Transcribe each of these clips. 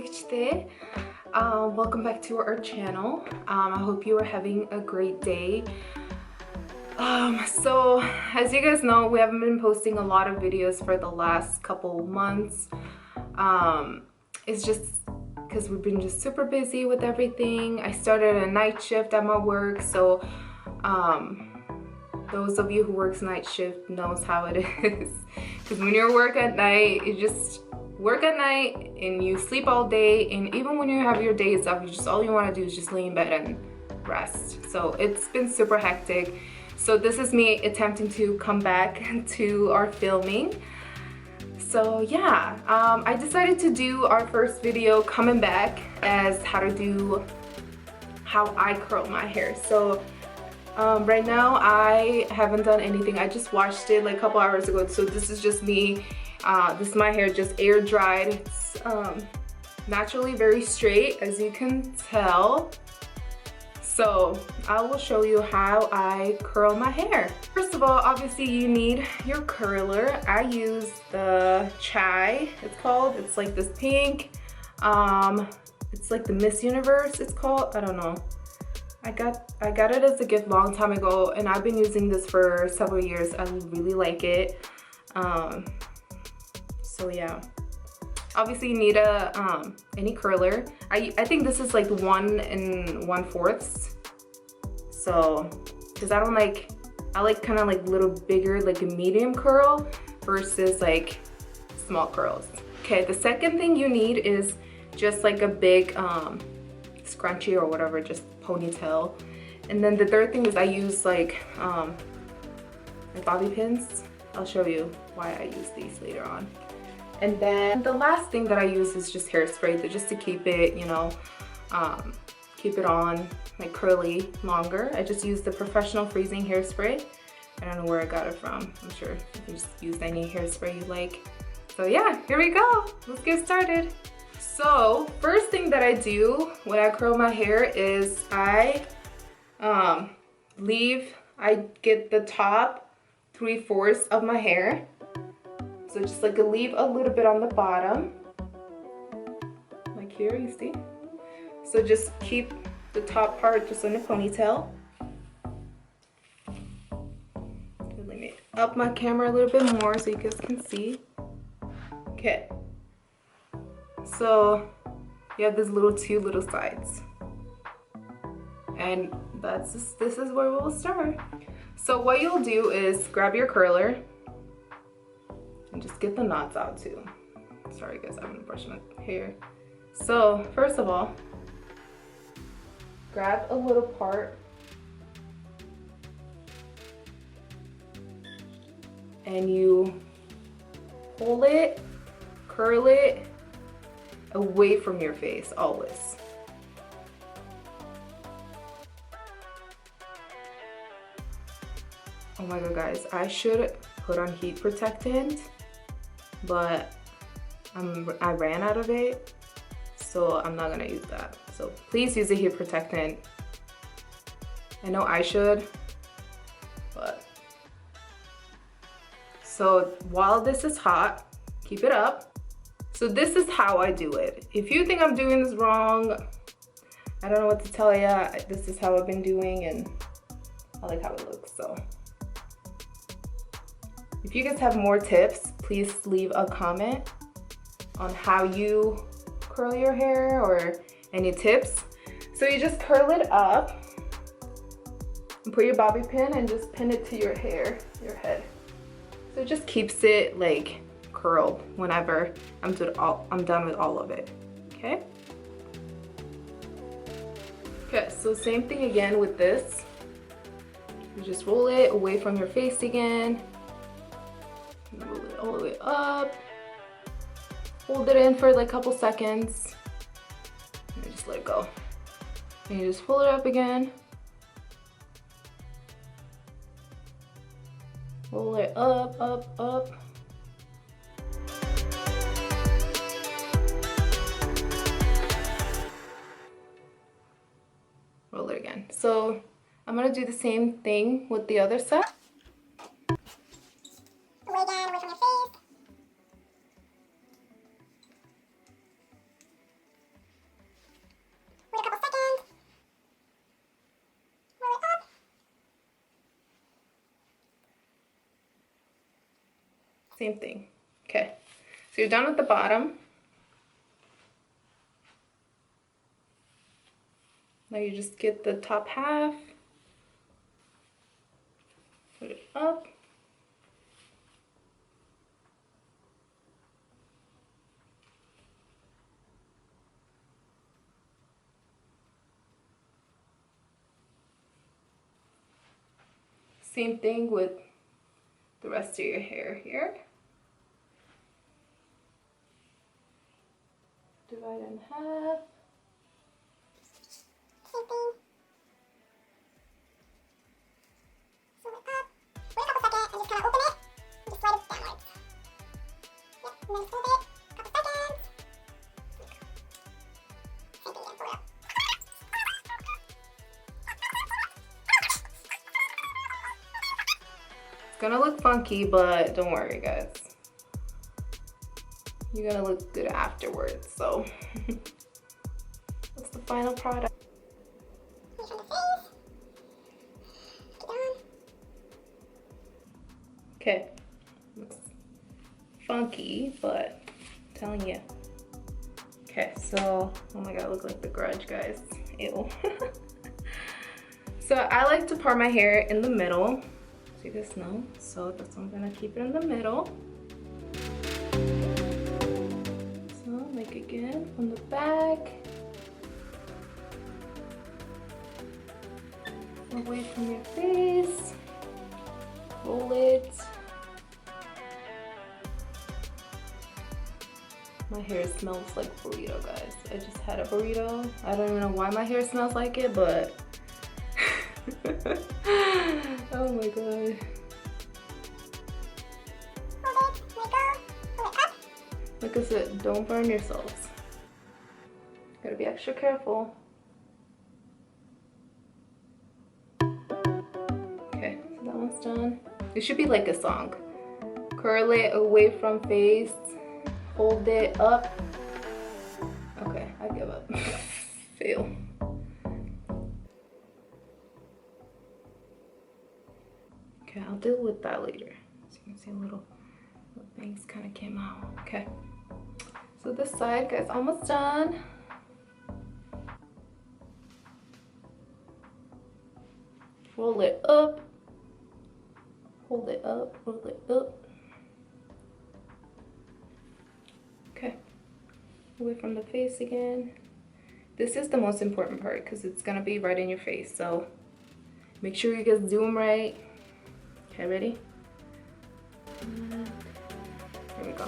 today. Welcome back to our channel. I hope you are having a great day. So as you guys know, we haven't been posting a lot of videos for the last couple months. It's just because we've been just super busy with everything. I started a night shift at my work, so those of you who works night shift knows how it is. Because when you work at night, you just work at night and you sleep all day, and even when you have your days off, all you want to do is just lay in bed and rest. So it's been super hectic. So this is me attempting to come back to our filming. So yeah, I decided to do our first video coming back as how I curl my hair. So right now I haven't done anything. I just washed it like a couple hours ago. So this is just me. This is my hair just air dried. It's naturally very straight, as you can tell. So I will show you how I curl my hair. First of all, obviously you need your curler. I use the Chai, it's called. It's like this pink. It's like the Miss Universe, it's called. I don't know. I got it as a gift a long time ago, and I've been using this for several years. I really like it. So yeah, obviously you need a any curler. I think this is like 1 1/4. So because I like kind of like little bigger, like a medium curl versus like small curls. Okay, the second thing you need is just like a big scrunchie or whatever, just ponytail. And then the third thing is I use like bobby pins. I'll show you why I use these later on. And then the last thing that I use is just hairspray, just to keep it, you know, keep it on like curly longer. I just use the Professional Freezing hairspray. I don't know where I got it from. I'm sure you can just use any hairspray you like. So yeah, here we go. Let's get started. So first thing that I do when I curl my hair is I get the top 3/4 of my hair. So just like leave a little bit on the bottom, like here, you see? So just keep the top part just in a ponytail. Let me up my camera a little bit more so you guys can see. Okay. So you have these two little sides. And this is where we'll start. So what you'll do is grab your curler and just get the knots out too. Sorry guys, I'm gonna brush my hair. So first of all, grab a little part and you pull it, curl it away from your face always. Oh my god guys, I should put on heat protectant, but I ran out of it, so I'm not gonna use that. So please use a heat protectant. I know I should, but so while this is hot, keep it up. So this is how I do it. If you think I'm doing this wrong, I don't know what to tell ya. This is how I've been doing, and I like how it looks. So if you guys have more tips, please leave a comment on how you curl your hair or any tips. So you just curl it up and put your bobby pin and just pin it to your hair, your head. So it just keeps it like curled whenever I'm done with all of it. Okay? Okay, so same thing again with this. You just roll it away from your face again. Roll it all the way up. Hold it in for like a couple seconds. And just let it go. And you just pull it up again. Roll it up, up, up. Roll it again. So I'm gonna do the same thing with the other side. Away again, away from your face. Wait a couple seconds. Roll it up. Same thing. Okay, so you're done with the bottom. Now you just get the top half, put it up. Same thing with the rest of your hair here. Divide in half. Same thing. Roll it up. Wait a couple seconds and just kind of open it and just slide it downwards. Yep, and then just hold it. Couple seconds. Same thing again. Roll it up. It's gonna look funky, but don't worry, guys. You're gonna look good afterwards, so. What's the final product? Finish on the face. Get on. Okay, looks funky, but I'm telling you. Okay, so, oh my god, I look like The Grudge, guys. Ew. So I like to part my hair in the middle, so you guys know. So that's why I'm gonna keep it in the middle. So make again from the back. Away from your face. Roll it. My hair smells like burrito, guys. I just had a burrito. I don't even know why my hair smells like it, but oh my god. Hold it. Let go. Pull it up. Like I said, don't burn yourselves. Gotta be extra careful. Okay, so that one's done. It should be like a song. Curl it away from face. Hold it up. Okay, I give up. Fail. Okay, I'll deal with that later. So you can see little things kind of came out. Okay. So this side, guys, almost done. Roll it up. Hold it up. Roll it up. Okay. Away from the face again. This is the most important part because it's gonna be right in your face. So make sure you guys zoom right. Okay, ready? And here we go.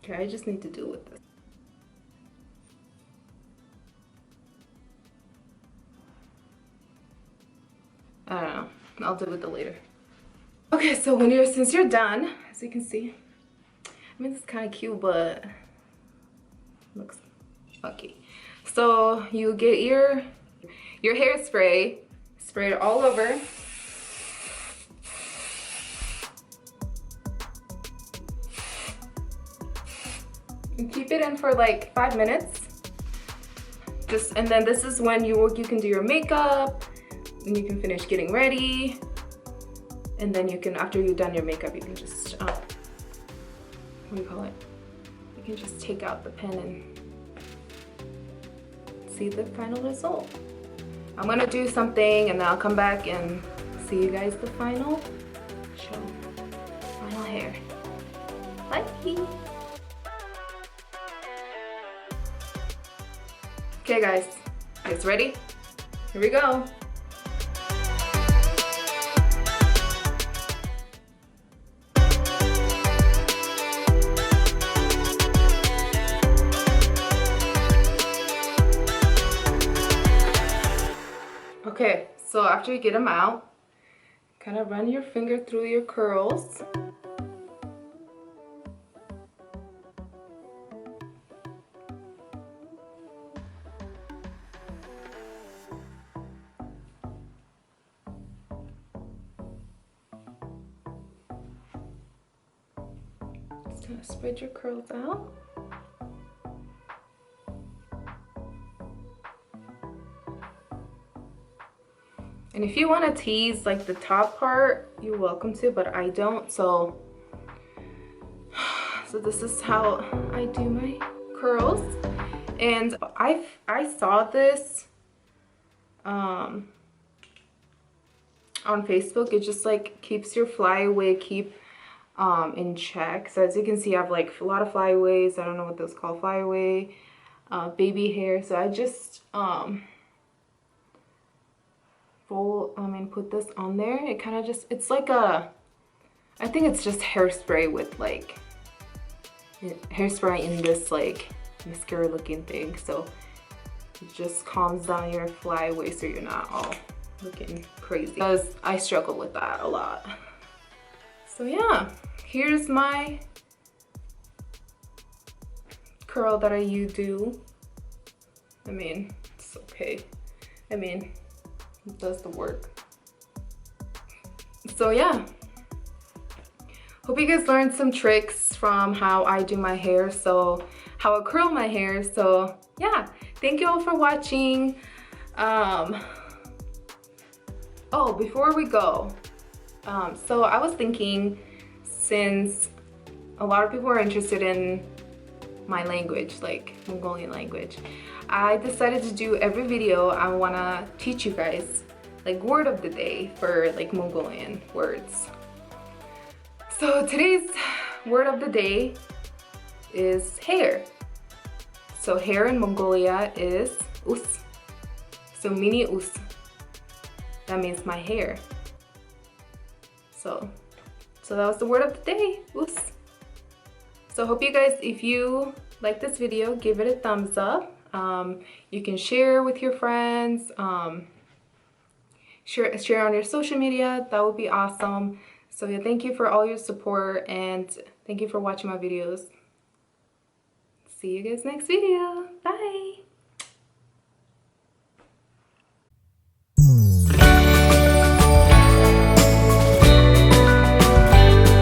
Okay, I just need to deal with this. I don't know. I'll deal with it later. Okay, so since you're done, as you can see, I mean, this is kind of cute, but looks funky. So you get your hairspray, spray it all over. And keep it in for like 5 minutes. And then this is when you can do your makeup, and you can finish getting ready. And then you can, after you've done your makeup, you can just, what do you call it? You can just take out the pen and see the final result. I'm gonna do something and then I'll come back and see you guys the final hair. Bye. Okay guys, ready? Here we go. Okay, so after you get them out, kind of run your finger through your curls. spread your curls out. And if you want to tease like the top part, you're welcome to, but I don't. So this is how I do my curls. And I saw this on Facebook. It just like keeps your flyaway in check. So as you can see, I have like a lot of flyaways. I don't know what those called, flyaway, baby hair. So I just put this on there. It kind of just, it's like a, I think it's just hairspray with like hairspray in this like mascara looking thing. So it just calms down your flyaway so you're not all looking crazy, because I struggle with that a lot. So yeah, here's my curl that I do. I mean, it's okay. I mean, it does the work. So yeah, hope you guys learned some tricks from how I do my hair, so how I curl my hair. So yeah, thank you all for watching. Oh, before we go, so I was thinking, since a lot of people are interested in my language, like Mongolian language, I decided to do every video I want to teach you guys like word of the day for like Mongolian words. So today's word of the day is hair. So hair in Mongolia is us. So mini us. That means my hair. So that was the word of the day, us. So hope you guys, if you like this video, give it a thumbs up. You can share with your friends, share on your social media. That would be awesome. So yeah, thank you for all your support, and thank you for watching my videos. See you guys next video. Bye.